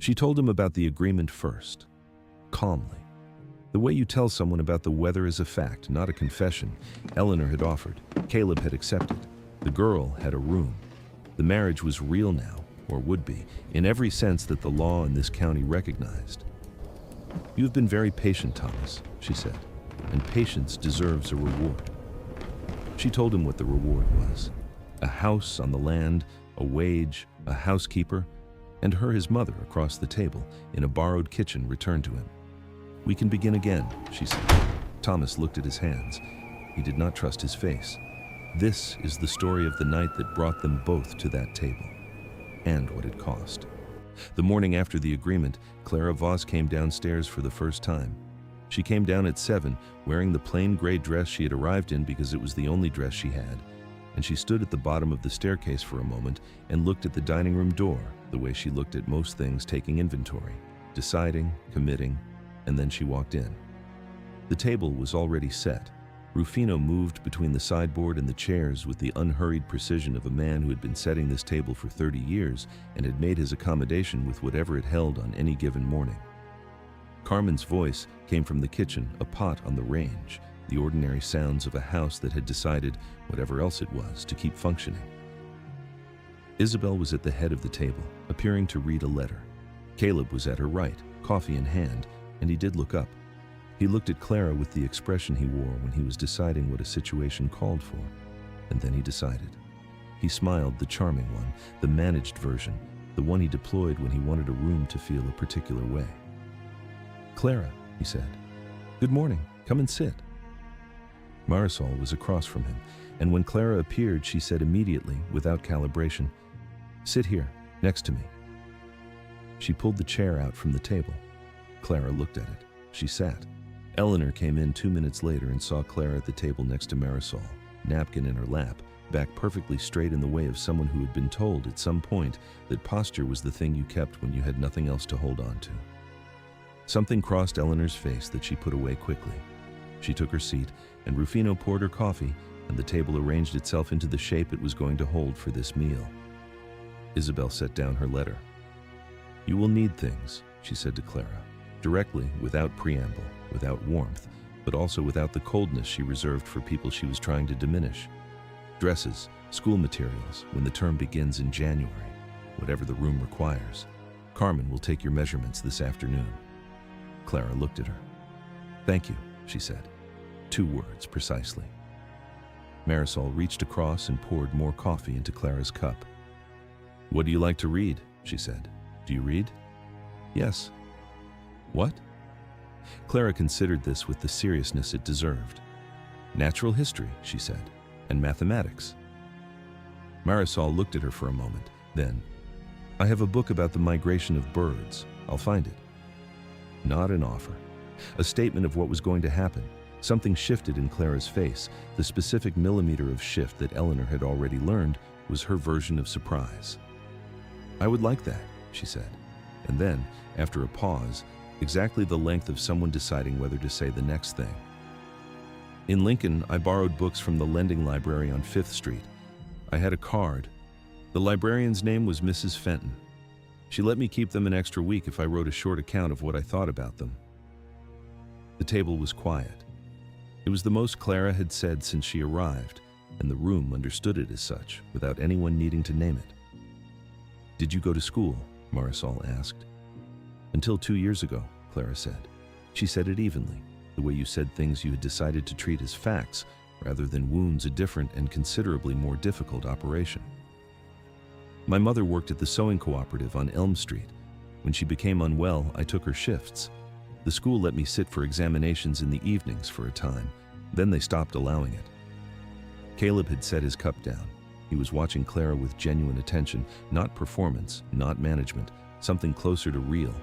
She told him about the agreement first, calmly. The way you tell someone about the weather is a fact, not a confession. Eleanor had offered. Caleb had accepted. The girl had a room. The marriage was real now, or would be, in every sense that the law in this county recognized. "You have been very patient, Thomas," she said, "and patience deserves a reward." She told him what the reward was. A house on the land, a wage, a housekeeper, and her, his mother, across the table, in a borrowed kitchen returned to him. "We can begin again," she said. Thomas looked at his hands. He did not trust his face. This is the story of the night that brought them both to that table, and what it cost. The morning after the agreement, Clara Voss came downstairs for the first time. She came down at 7, wearing the plain gray dress she had arrived in because it was the only dress she had, and she stood at the bottom of the staircase for a moment and looked at the dining room door, the way she looked at most things, taking inventory, deciding, committing, and then she walked in. The table was already set. Rufino moved between the sideboard and the chairs with the unhurried precision of a man who had been setting this table for 30 years and had made his accommodation with whatever it held on any given morning. Carmen's voice came from the kitchen, a pot on the range, the ordinary sounds of a house that had decided, whatever else it was, to keep functioning. Isabel was at the head of the table, appearing to read a letter. Caleb was at her right, coffee in hand, and he did look up. He looked at Clara with the expression he wore when he was deciding what a situation called for, and then he decided. He smiled, the charming one, the managed version, the one he deployed when he wanted a room to feel a particular way. "Clara," he said, "good morning, come and sit." Marisol was across from him, and when Clara appeared, she said immediately, without calibration, "Sit here, next to me." She pulled the chair out from the table. Clara looked at it. She sat. Eleanor came in 2 minutes later and saw Clara at the table next to Marisol, napkin in her lap, back perfectly straight in the way of someone who had been told at some point that posture was the thing you kept when you had nothing else to hold on to. Something crossed Eleanor's face that she put away quickly. She took her seat, and Rufino poured her coffee, and the table arranged itself into the shape it was going to hold for this meal. Isabel set down her letter. "You will need things," she said to Clara, directly, without preamble, without warmth, but also without the coldness she reserved for people she was trying to diminish. "Dresses, school materials, when the term begins in January, whatever the room requires. Carmen will take your measurements this afternoon." Clara looked at her. "Thank you," she said. 2 words, precisely. Marisol reached across and poured more coffee into Clara's cup. "What do you like to read?" she said. "Do you read?" "Yes." "What?" Clara considered this with the seriousness it deserved. "Natural history," she said, "and mathematics." Marisol looked at her for a moment, then, "I have a book about the migration of birds. I'll find it." Not an offer. A statement of what was going to happen. Something shifted in Clara's face. The specific millimeter of shift that Eleanor had already learned was her version of surprise. "I would like that," she said. And then, after a pause, exactly the length of someone deciding whether to say the next thing. "In Lincoln, I borrowed books from the lending library on 5th Street. I had a card. The librarian's name was Mrs. Fenton. She let me keep them an extra week if I wrote a short account of what I thought about them." The table was quiet. It was the most Clara had said since she arrived, and the room understood it as such, without anyone needing to name it. "Did you go to school?" Marisol asked. "Until 2 years ago," Clara said. She said it evenly, the way you said things you had decided to treat as facts, rather than wounds, a different and considerably more difficult operation. "My mother worked at the sewing cooperative on Elm Street. When she became unwell, I took her shifts. The school let me sit for examinations in the evenings for a time. Then they stopped allowing it." Caleb had set his cup down. He was watching Clara with genuine attention, not performance, not management, something closer to real.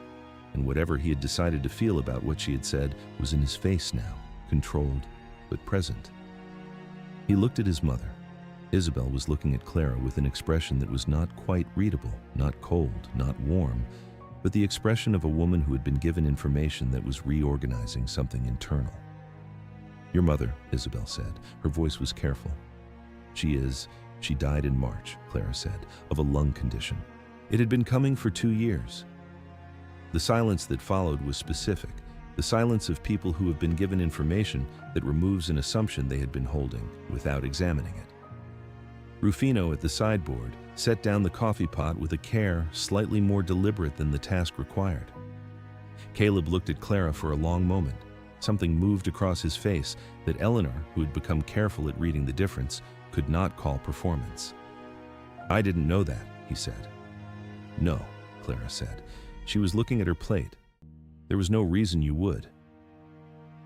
And whatever he had decided to feel about what she had said was in his face now, controlled, but present. He looked at his mother. Isabel was looking at Clara with an expression that was not quite readable, not cold, not warm, but the expression of a woman who had been given information that was reorganizing something internal. "Your mother," Isabel said. Her voice was careful. She died in March," Clara said, "of a lung condition. It had been coming for 2 years. The silence that followed was specific, the silence of people who have been given information that removes an assumption they had been holding without examining it. Rufino at the sideboard set down the coffee pot with a care slightly more deliberate than the task required. Caleb looked at Clara for a long moment. Something moved across his face that Eleanor, who had become careful at reading the difference, could not call performance. "I didn't know that," he said. "No," Clara said. She was looking at her plate. "There was no reason you would."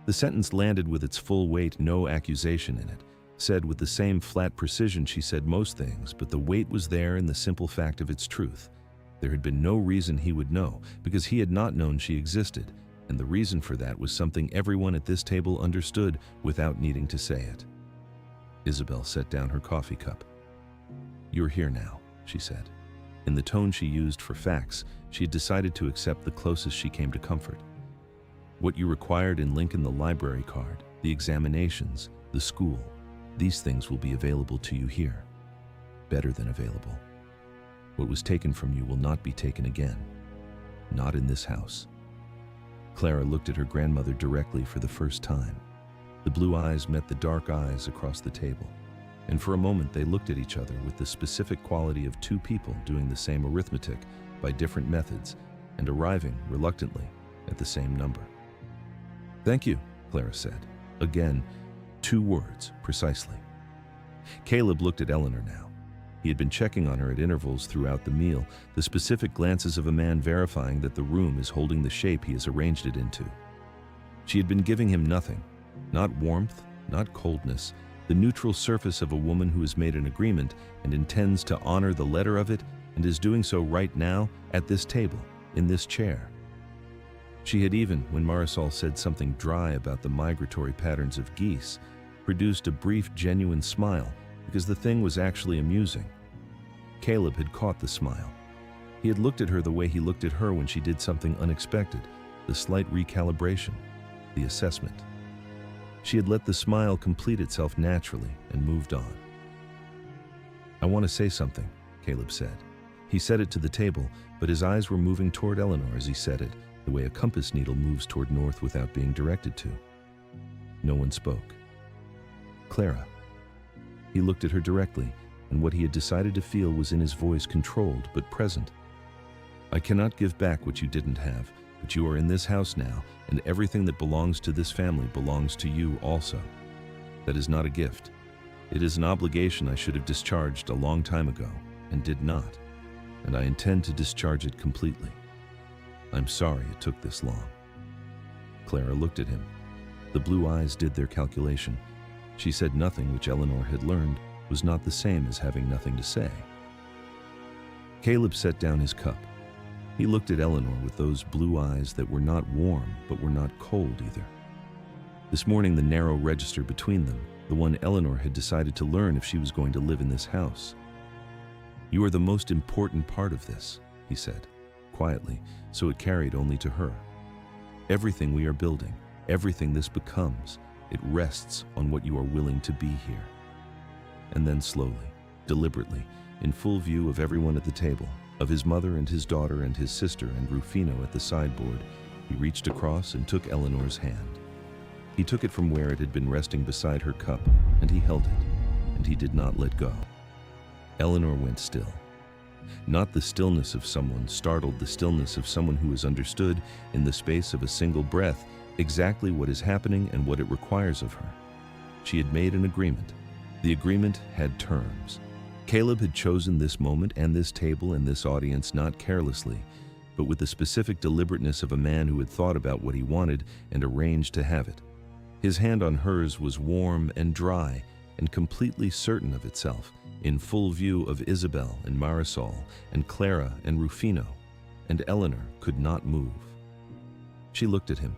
The sentence landed with its full weight, no accusation in it. Said with the same flat precision she said most things, but the weight was there in the simple fact of its truth. There had been no reason he would know, because he had not known she existed, and the reason for that was something everyone at this table understood without needing to say it. Isabel set down her coffee cup. "You're here now," she said. In the tone she used for facts, she had decided to accept the closest she came to comfort. "What you required in Lincoln, the library card, the examinations, the school, these things will be available to you here. Better than available. What was taken from you will not be taken again. Not in this house." Clara looked at her grandmother directly for the first time. The blue eyes met the dark eyes across the table, and for a moment they looked at each other with the specific quality of two people doing the same arithmetic by different methods and arriving, reluctantly, at the same number. "Thank you," Clara said. Again, 2 words, precisely. Caleb looked at Eleanor now. He had been checking on her at intervals throughout the meal, the specific glances of a man verifying that the room is holding the shape he has arranged it into. She had been giving him nothing, not warmth, not coldness, the neutral surface of a woman who has made an agreement and intends to honor the letter of it and is doing so right now at this table, in this chair. She had even, when Marisol said something dry about the migratory patterns of geese, produced a brief, genuine smile because the thing was actually amusing. Caleb had caught the smile. He had looked at her the way he looked at her when she did something unexpected, the slight recalibration, the assessment. She had let the smile complete itself naturally and moved on. "I want to say something," Caleb said. He said it to the table, but his eyes were moving toward Eleanor as he said it, the way a compass needle moves toward north without being directed to. No one spoke. "Clara." He looked at her directly, and what he had decided to feel was in his voice, controlled but present. "I cannot give back what you didn't have, but you are in this house now, and everything that belongs to this family belongs to you also. That is not a gift. It is an obligation I should have discharged a long time ago, and did not, and I intend to discharge it completely. I'm sorry it took this long." Clara looked at him. The blue eyes did their calculation. She said nothing which Eleanor had learned was not the same as having nothing to say. Caleb set down his cup. He looked at Eleanor with those blue eyes that were not warm but were not cold either. This morning the narrow register between them, the one Eleanor had decided to learn if she was going to live in this house. "You are the most important part of this," he said, quietly, so it carried only to her. "Everything we are building, everything this becomes, it rests on what you are willing to be here." And then slowly, deliberately, in full view of everyone at the table, of his mother and his daughter and his sister and Rufino at the sideboard, he reached across and took Eleanor's hand. He took it from where it had been resting beside her cup, and he held it, and he did not let go. Eleanor went still. Not the stillness of someone startled, the stillness of someone who has understood, in the space of a single breath, exactly what is happening and what it requires of her. She had made an agreement. The agreement had terms. Caleb had chosen this moment and this table and this audience not carelessly, but with the specific deliberateness of a man who had thought about what he wanted and arranged to have it. His hand on hers was warm and dry and completely certain of itself, in full view of Isabel and Marisol and Clara and Rufino, and Eleanor could not move. She looked at him.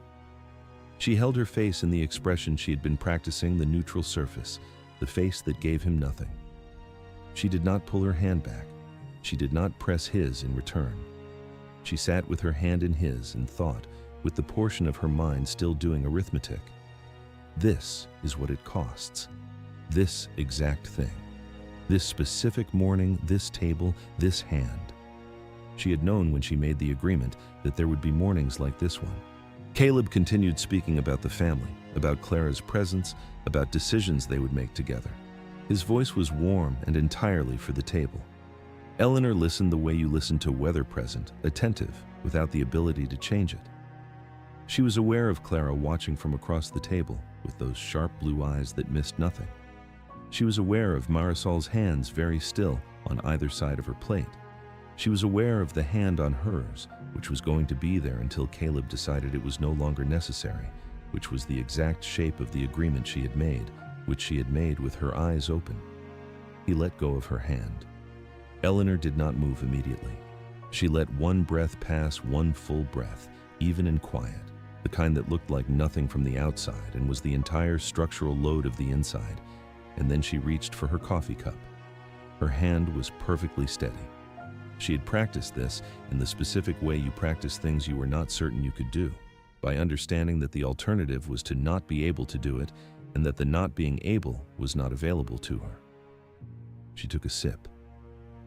She held her face in the expression she had been practicing, the neutral surface, the face that gave him nothing. She did not pull her hand back. She did not press his in return. She sat with her hand in his and thought, with the portion of her mind still doing arithmetic. This is what it costs. This exact thing. This specific morning, this table, this hand. She had known when she made the agreement that there would be mornings like this one. Caleb continued speaking about the family, about Clara's presence, about decisions they would make together. His voice was warm and entirely for the table. Eleanor listened the way you listen to weather present, attentive, without the ability to change it. She was aware of Clara watching from across the table with those sharp blue eyes that missed nothing. She was aware of Marisol's hands very still on either side of her plate. She was aware of the hand on hers, which was going to be there until Caleb decided it was no longer necessary, which was the exact shape of the agreement she had made, which she had made with her eyes open. He let go of her hand. Eleanor did not move immediately. She let one breath pass, one full breath, even in quiet, the kind that looked like nothing from the outside and was the entire structural load of the inside, and then she reached for her coffee cup. Her hand was perfectly steady. She had practiced this in the specific way you practice things you were not certain you could do, by understanding that the alternative was to not be able to do it and that the not being able was not available to her. She took a sip.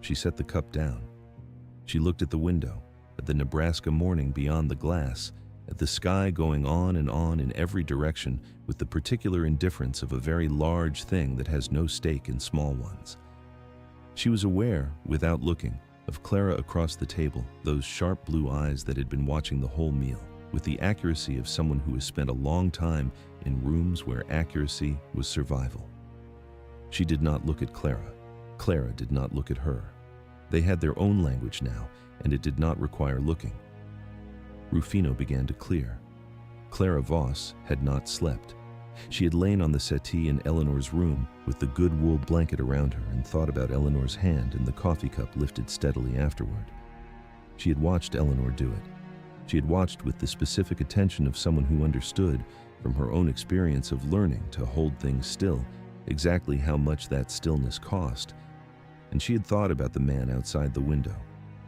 She set the cup down. She looked at the window, at the Nebraska morning beyond the glass, at the sky going on in every direction with the particular indifference of a very large thing that has no stake in small ones. She was aware, without looking, of Clara across the table, those sharp blue eyes that had been watching the whole meal, with the accuracy of someone who has spent a long time in rooms where accuracy was survival. She did not look at Clara. Clara did not look at her. They had their own language now, and it did not require looking. Rufino began to clear. Clara Voss had not slept. She had lain on the settee in Eleanor's room with the good wool blanket around her and thought about Eleanor's hand and the coffee cup lifted steadily afterward. She had watched Eleanor do it. She had watched with the specific attention of someone who understood, from her own experience of learning to hold things still, exactly how much that stillness cost. And she had thought about the man outside the window.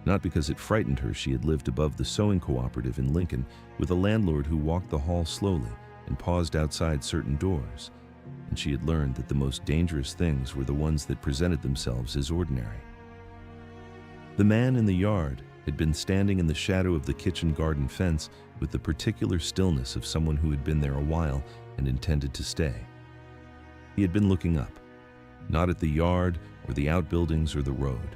Not because it frightened her. She had lived above the sewing cooperative in Lincoln with a landlord who walked the hall slowly and paused outside certain doors, and she had learned that the most dangerous things were the ones that presented themselves as ordinary. The man in the yard had been standing in the shadow of the kitchen garden fence with the particular stillness of someone who had been there a while and intended to stay. He had been looking up, not at the yard or the outbuildings or the road,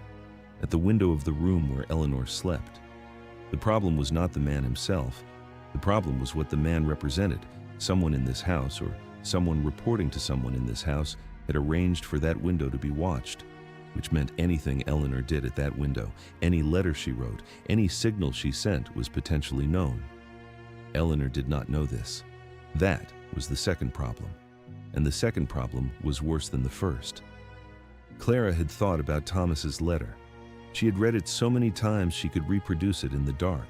at the window of the room where Eleanor slept. The problem was not the man himself. The problem was what the man represented. Someone in this house, or someone reporting to someone in this house, had arranged for that window to be watched, which meant anything Eleanor did at that window, any letter she wrote, any signal she sent was potentially known. Eleanor did not know this. That was the second problem, and the second problem was worse than the first. Clara had thought about Thomas's letter. She had read it so many times she could reproduce it in the dark.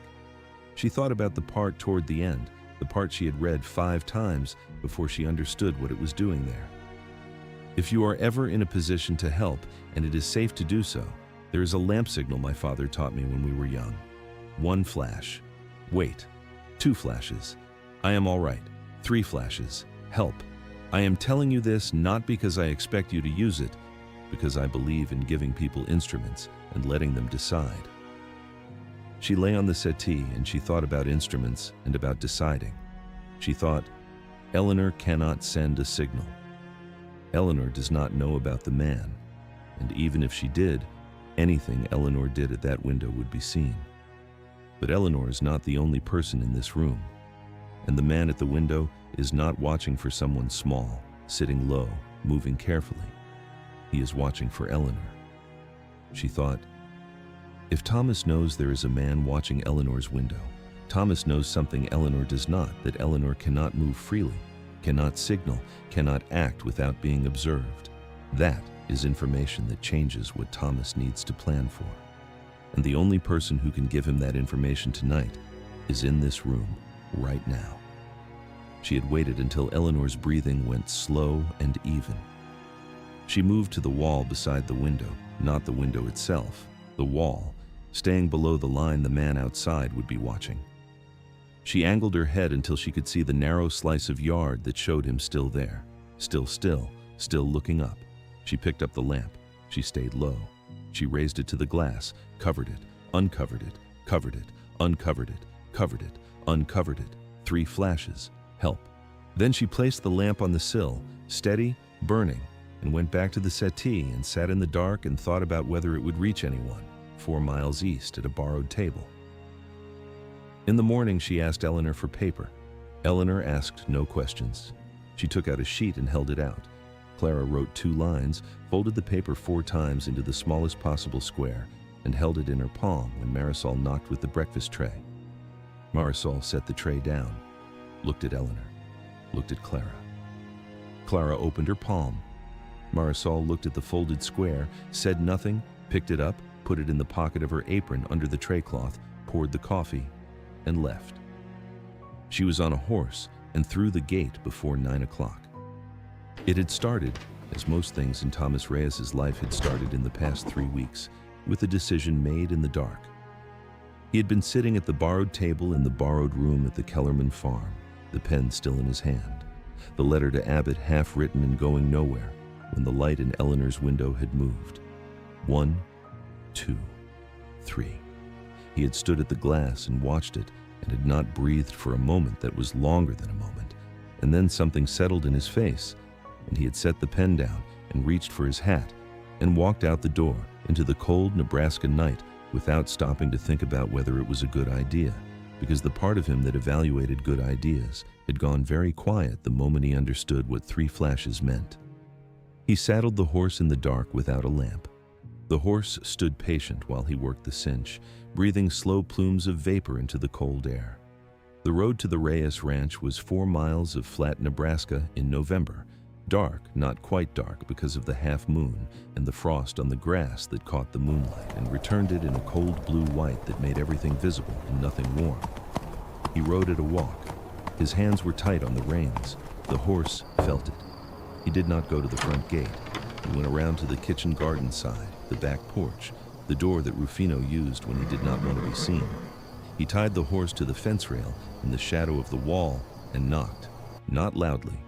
She thought about the part toward the end, the part she had read 5 times before she understood what it was doing there. If you are ever in a position to help, and it is safe to do so, there is a lamp signal my father taught me when we were young. 1 flash. Wait. 2 flashes. I am all right. 3 flashes. Help. I am telling you this not because I expect you to use it, because I believe in giving people instruments and letting them decide. She lay on the settee and she thought about instruments and about deciding. She thought, Eleanor cannot send a signal. Eleanor does not know about the man, and even if she did, anything Eleanor did at that window would be seen. But Eleanor is not the only person in this room, and the man at the window is not watching for someone small, sitting low, moving carefully. He is watching for Eleanor. She thought, if Thomas knows there is a man watching Eleanor's window, Thomas knows something Eleanor does not, that Eleanor cannot move freely, cannot signal, cannot act without being observed. That is information that changes what Thomas needs to plan for. And the only person who can give him that information tonight is in this room, right now. She had waited until Eleanor's breathing went slow and even. She moved to the wall beside the window, not the window itself, the wall, staying below the line the man outside would be watching. She angled her head until she could see the narrow slice of yard that showed him still there, still looking up. She picked up the lamp. She stayed low. She raised it to the glass, covered it, Uncovered it, covered it, uncovered it, covered it, uncovered it. 3 flashes. Help. Then she placed the lamp on the sill, steady, burning, and went back to the settee and sat in the dark and thought about whether it would reach anyone, 4 miles east at a borrowed table. In the morning, she asked Eleanor for paper. Eleanor asked no questions. She took out a sheet and held it out. Clara wrote 2 lines, folded the paper 4 times into the smallest possible square, and held it in her palm when Marisol knocked with the breakfast tray. Marisol set the tray down, looked at Eleanor, looked at Clara. Clara opened her palm. Marisol looked at the folded square, said nothing, picked it up, put it in the pocket of her apron under the tray cloth, poured the coffee, and left. She was on a horse and through the gate before 9 o'clock. It had started, as most things in Thomas Reyes's life had started in the past 3 weeks, with a decision made in the dark. He had been sitting at the borrowed table in the borrowed room at the Kellerman farm, the pen still in his hand, the letter to Abbott half written and going nowhere, when the light in Eleanor's window had moved. 1, 2, 3. He had stood at the glass and watched it and had not breathed for a moment that was longer than a moment, and then something settled in his face, and he had set the pen down and reached for his hat and walked out the door into the cold Nebraska night without stopping to think about whether it was a good idea, because the part of him that evaluated good ideas had gone very quiet the moment he understood what 3 flashes meant. He saddled the horse in the dark without a lamp. The horse stood patient while he worked the cinch, breathing slow plumes of vapor into the cold air. The road to the Reyes ranch was 4 miles of flat Nebraska in November, dark, not quite dark because of the half moon and the frost on the grass that caught the moonlight and returned it in a cold blue-white that made everything visible and nothing warm. He rode at a walk. His hands were tight on the reins. The horse felt it. He did not go to the front gate. He went around to the kitchen garden side, the back porch, the door that Rufino used when he did not want to be seen. He tied the horse to the fence rail in the shadow of the wall and knocked, not loudly,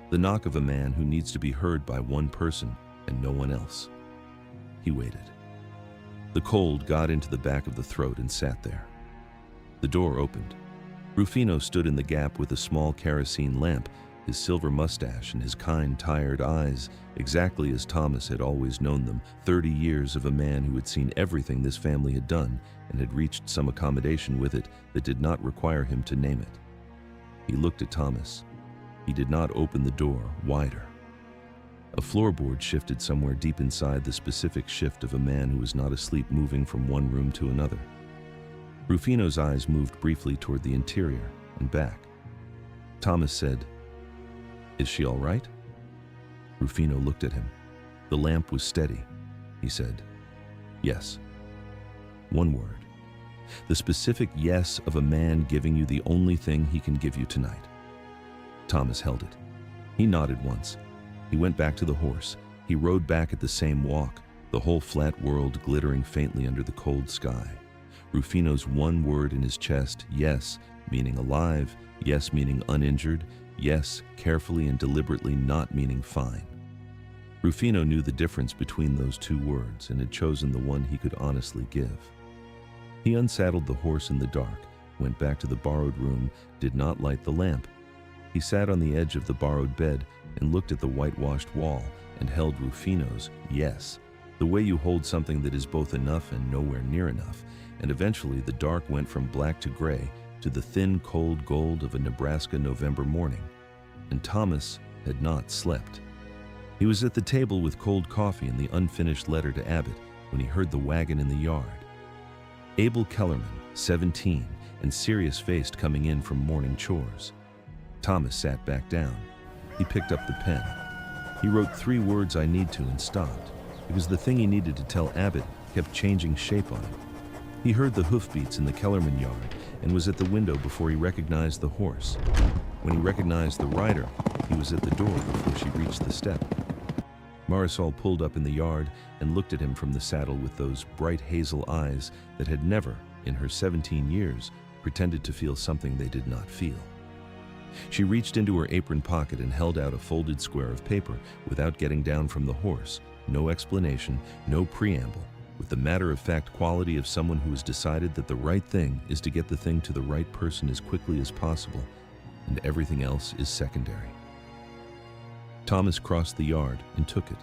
the knock of a man who needs to be heard by one person and no one else. He waited. The cold got into the back of the throat and sat there. The door opened. Rufino stood in the gap with a small kerosene lamp, his silver mustache and his kind, tired eyes, exactly as Thomas had always known them, 30 years of a man who had seen everything this family had done and had reached some accommodation with it that did not require him to name it. He looked at Thomas. He did not open the door wider. A floorboard shifted somewhere deep inside the specific shift of a man who was not asleep moving from one room to another. Rufino's eyes moved briefly toward the interior and back. Thomas said, "Is she all right?" Rufino looked at him. The lamp was steady. He said, "Yes." One word. The specific yes of a man giving you the only thing he can give you tonight. Thomas held it. He nodded once. He went back to the horse. He rode back at the same walk, the whole flat world glittering faintly under the cold sky. Rufino's one word in his chest, yes, meaning alive, yes, meaning uninjured, yes, carefully and deliberately not meaning fine. Rufino knew the difference between those 2 words and had chosen the one he could honestly give. He unsaddled the horse in the dark, went back to the borrowed room, did not light the lamp. He sat on the edge of the borrowed bed and looked at the whitewashed wall and held Rufino's yes, the way you hold something that is both enough and nowhere near enough, and eventually the dark went from black to gray to the thin, cold gold of a Nebraska November morning. And Thomas had not slept. He was at the table with cold coffee and the unfinished letter to Abbott when he heard the wagon in the yard. Abel Kellerman, 17, and serious-faced, coming in from morning chores. Thomas sat back down. He picked up the pen. He wrote 3 words, "I need to," and stopped, because the thing he needed to tell Abbott kept changing shape on him. He heard the hoofbeats in the Kellerman yard and was at the window before he recognized the horse. When he recognized the rider, he was at the door before she reached the step. Marisol pulled up in the yard and looked at him from the saddle with those bright hazel eyes that had never, in her 17 years, pretended to feel something they did not feel. She reached into her apron pocket and held out a folded square of paper without getting down from the horse. No explanation, no preamble, with the matter-of-fact quality of someone who has decided that the right thing is to get the thing to the right person as quickly as possible, and everything else is secondary. Thomas crossed the yard and took it.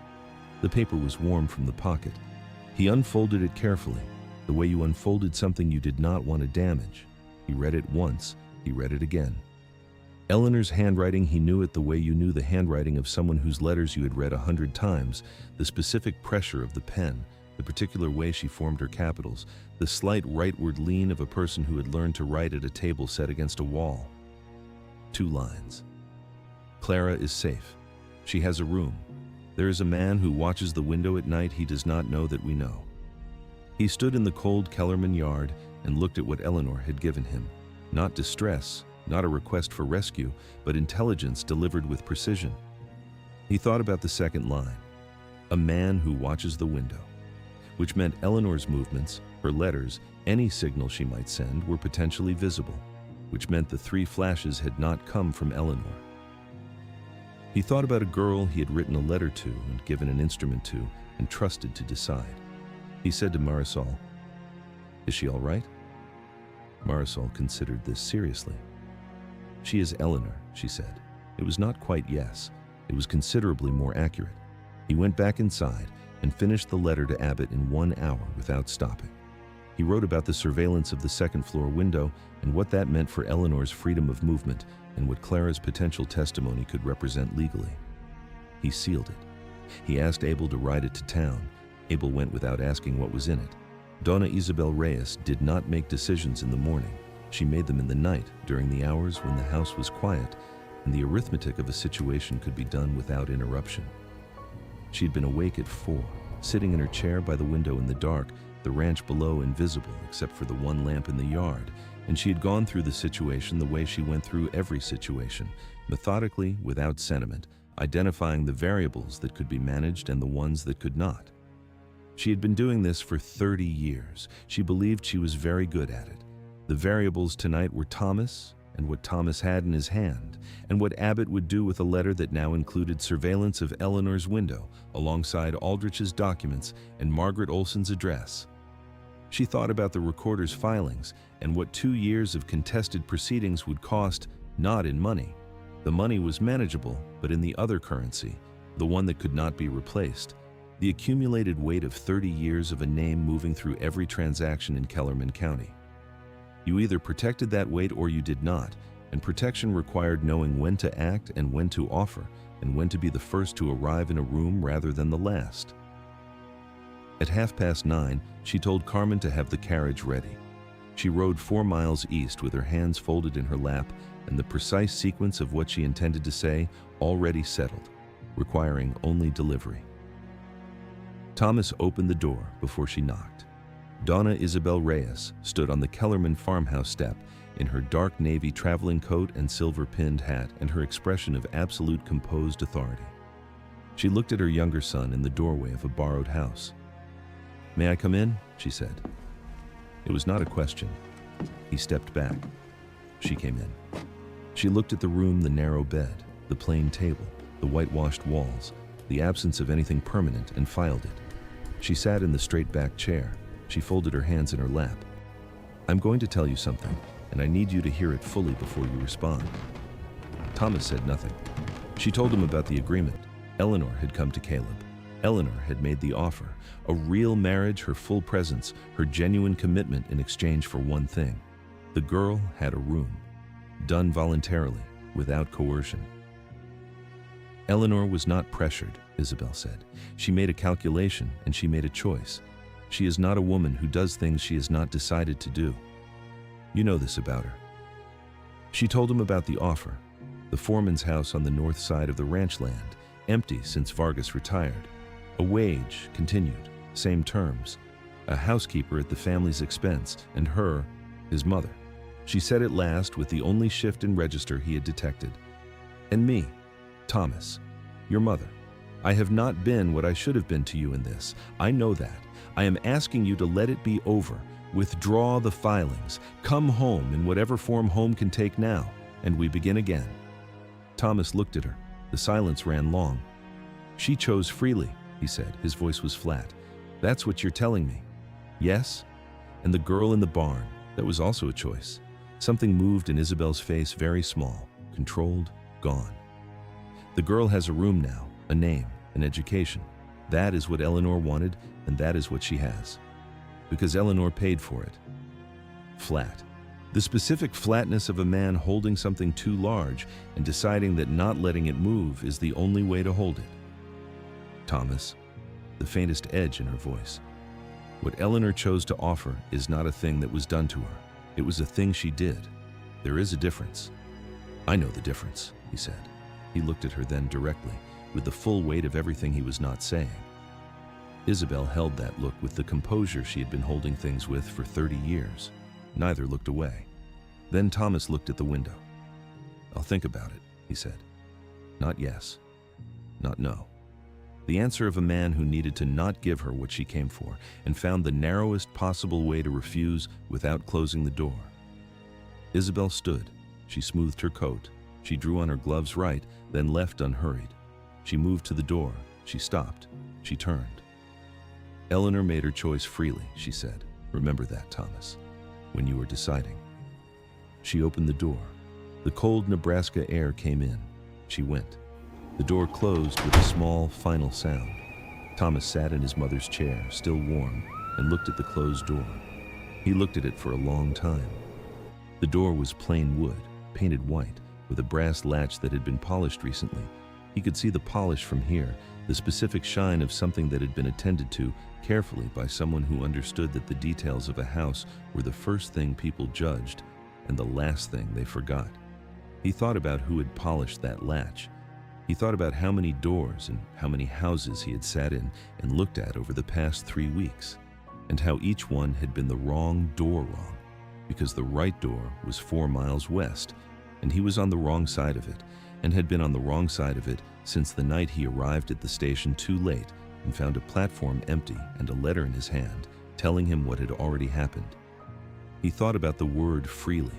The paper was warm from the pocket. He unfolded it carefully, the way you unfolded something you did not want to damage. He read it once, he read it again. Eleanor's handwriting, he knew it the way you knew the handwriting of someone whose letters you had read 100 times, the specific pressure of the pen, the particular way she formed her capitals, the slight rightward lean of a person who had learned to write at a table set against a wall. 2 lines. Clara is safe. She has a room. There is a man who watches the window at night he does not know that we know. He stood in the cold Kellerman yard and looked at what Eleanor had given him. Not distress, not a request for rescue, but intelligence delivered with precision. He thought about the second line, a man who watches the window, which meant Eleanor's movements, her letters, any signal she might send were potentially visible, which meant the 3 flashes had not come from Eleanor. He thought about a girl he had written a letter to and given an instrument to and trusted to decide. He said to Marisol, "Is she all right?" Marisol considered this seriously. "She is Eleanor," she said. It was not quite yes. It was considerably more accurate. He went back inside and finished the letter to Abbott in 1 hour without stopping. He wrote about the surveillance of the second-floor window and what that meant for Eleanor's freedom of movement and what Clara's potential testimony could represent legally. He sealed it. He asked Abel to ride it to town. Abel went without asking what was in it. Donna Isabel Reyes did not make decisions in the morning. She made them in the night, during the hours when the house was quiet and the arithmetic of a situation could be done without interruption. She had been awake at 4, sitting in her chair by the window in the dark, the ranch below invisible except for the 1 lamp in the yard, and she had gone through the situation the way she went through every situation, methodically, without sentiment, identifying the variables that could be managed and the ones that could not. She had been doing this for 30 years. She believed she was very good at it. The variables tonight were Thomas and what Thomas had in his hand, and what Abbott would do with a letter that now included surveillance of Eleanor's window, alongside Aldrich's documents and Margaret Olson's address. She thought about the recorder's filings and what 2 years of contested proceedings would cost, not in money. The money was manageable, but in the other currency, the one that could not be replaced. The accumulated weight of 30 years of a name moving through every transaction in Kellerman County. You either protected that weight or you did not, and protection required knowing when to act and when to offer, and when to be the first to arrive in a room rather than the last. At 9:30, she told Carmen to have the carriage ready. She rode 4 miles east with her hands folded in her lap and the precise sequence of what she intended to say already settled, requiring only delivery. Thomas opened the door before she knocked. Donna Isabel Reyes stood on the Kellerman farmhouse step in her dark navy traveling coat and silver-pinned hat and her expression of absolute composed authority. She looked at her younger son in the doorway of a borrowed house. "May I come in?" she said. It was not a question. He stepped back. She came in. She looked at the room, the narrow bed, the plain table, the whitewashed walls, the absence of anything permanent, and filed it. She sat in the straight-back chair. She folded her hands in her lap. "I'm going to tell you something, and I need you to hear it fully before you respond." Thomas said nothing. She told him about the agreement. Eleanor had come to Caleb. Eleanor had made the offer, a real marriage, her full presence, her genuine commitment in exchange for one thing. The girl had a room, done voluntarily, without coercion. Eleanor was not pressured, Isabel said. She made a calculation and she made a choice. She is not a woman who does things she has not decided to do. You know this about her. She told him about the offer, the foreman's house on the north side of the ranch land, empty since Vargas retired. A wage, continued, same terms. A housekeeper at the family's expense, and her, his mother. She said at last with the only shift in register he had detected. "And me, Thomas, your mother. I have not been what I should have been to you in this. I know that. I am asking you to let it be over. Withdraw the filings. Come home in whatever form home can take now, and we begin again." Thomas looked at her. The silence ran long. "She chose freely," he said. His voice was flat. "That's what you're telling me. Yes? And the girl in the barn, that was also a choice. Something moved in Isabel's face, very small, controlled, gone. The girl has a room now, a name, an education. That is what Eleanor wanted, and that is what she has. Because Eleanor paid for it. Flat. The specific flatness of a man holding something too large and deciding that not letting it move is the only way to hold it. Thomas, the faintest edge in her voice. What Eleanor chose to offer is not a thing that was done to her. It was a thing she did. There is a difference. I know the difference, he said. He looked at her then directly, with the full weight of everything he was not saying. Isabel held that look with the composure she had been holding things with for 30 years. Neither looked away. Then Thomas looked at the window. I'll think about it, he said. Not yes. Not no. The answer of a man who needed to not give her what she came for and found the narrowest possible way to refuse without closing the door. Isabel stood. She smoothed her coat. She drew on her gloves right, then left unhurried. She moved to the door. She stopped. She turned. Eleanor made her choice freely, she said. Remember that, Thomas, when you were deciding. She opened the door. The cold Nebraska air came in. She went. The door closed with a small, final sound. Thomas sat in his mother's chair, still warm, and looked at the closed door. He looked at it for a long time. The door was plain wood, painted white, with a brass latch that had been polished recently. He could see the polish from here, the specific shine of something that had been attended to carefully by someone who understood that the details of a house were the first thing people judged and the last thing they forgot. He thought about who had polished that latch. He thought about how many doors and how many houses he had sat in and looked at over the past 3 weeks, and how each one had been the wrong door wrong, because the right door was 4 miles west, and he was on the wrong side of it, and had been on the wrong side of it since the night he arrived at the station too late and found a platform empty and a letter in his hand telling him what had already happened. He thought about the word freely.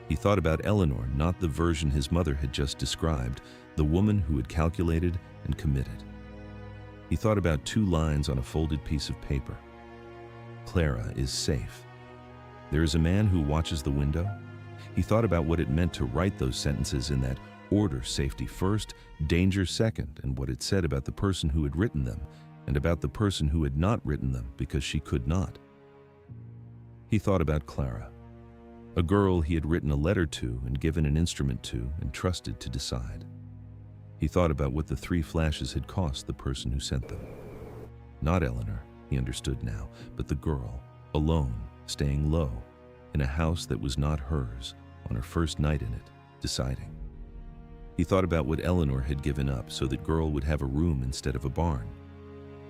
He thought about Eleanor, not the version his mother had just described, the woman who had calculated and committed. He thought about 2 lines on a folded piece of paper. Clara is safe. There is a man who watches the window. He thought about what it meant to write those sentences in that order: safety first, danger second, and what it said about the person who had written them and about the person who had not written them because she could not. He thought about Clara, a girl he had written a letter to and given an instrument to and trusted to decide. He thought about what the 3 flashes had cost the person who sent them. Not Eleanor, he understood now, but the girl, alone, staying low, in a house that was not hers, on her first night in it, deciding. He thought about what Eleanor had given up so that girl would have a room instead of a barn.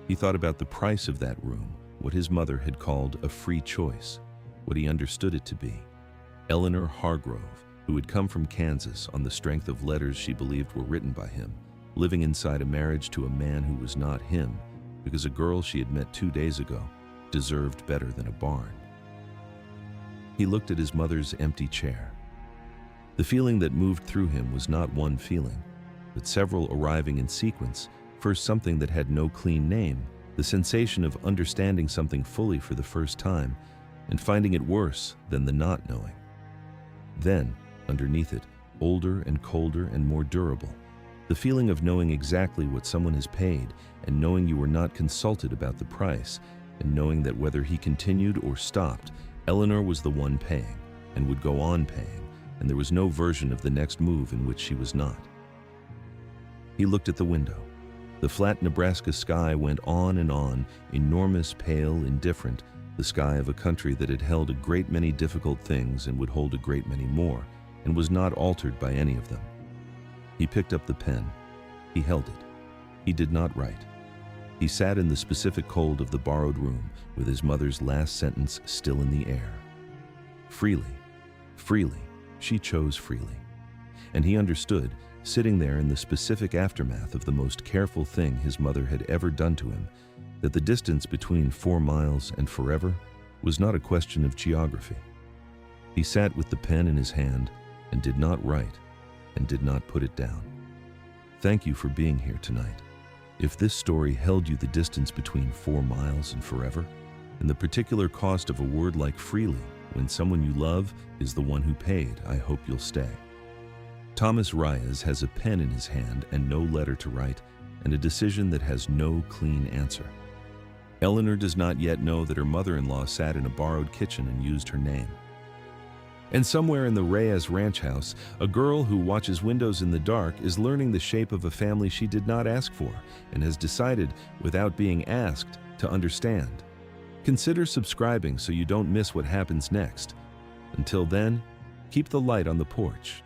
He thought about the price of that room, what his mother had called a free choice, what he understood it to be. Eleanor Hargrove, who had come from Kansas on the strength of letters she believed were written by him, living inside a marriage to a man who was not him, because a girl she had met 2 days ago deserved better than a barn. He looked at his mother's empty chair. The feeling that moved through him was not one feeling, but several arriving in sequence. First, something that had no clean name, the sensation of understanding something fully for the first time and finding it worse than the not knowing. Then, underneath it, older and colder and more durable, the feeling of knowing exactly what someone has paid and knowing you were not consulted about the price, and knowing that whether he continued or stopped, Eleanor was the one paying and would go on paying, and there was no version of the next move in which she was not. He looked at the window. The flat Nebraska sky went on, enormous, pale, indifferent, the sky of a country that had held a great many difficult things and would hold a great many more, and was not altered by any of them. He picked up the pen. He held it. He did not write. He sat in the specific cold of the borrowed room with his mother's last sentence still in the air. Freely, freely, she chose freely. And he understood, sitting there in the specific aftermath of the most careful thing his mother had ever done to him, that the distance between 4 miles and forever was not a question of geography. He sat with the pen in his hand and did not write and did not put it down. Thank you for being here tonight. If this story held you the distance between 4 miles and forever, and the particular cost of a word like freely, when someone you love is the one who paid. I hope you'll stay. Thomas Reyes has a pen in his hand and no letter to write, and a decision that has no clean answer. Eleanor does not yet know that her mother-in-law sat in a borrowed kitchen and used her name. And somewhere in the Reyes ranch house, a girl who watches windows in the dark is learning the shape of a family she did not ask for and has decided, without being asked, to understand. Consider subscribing so you don't miss what happens next. Until then, keep the light on the porch.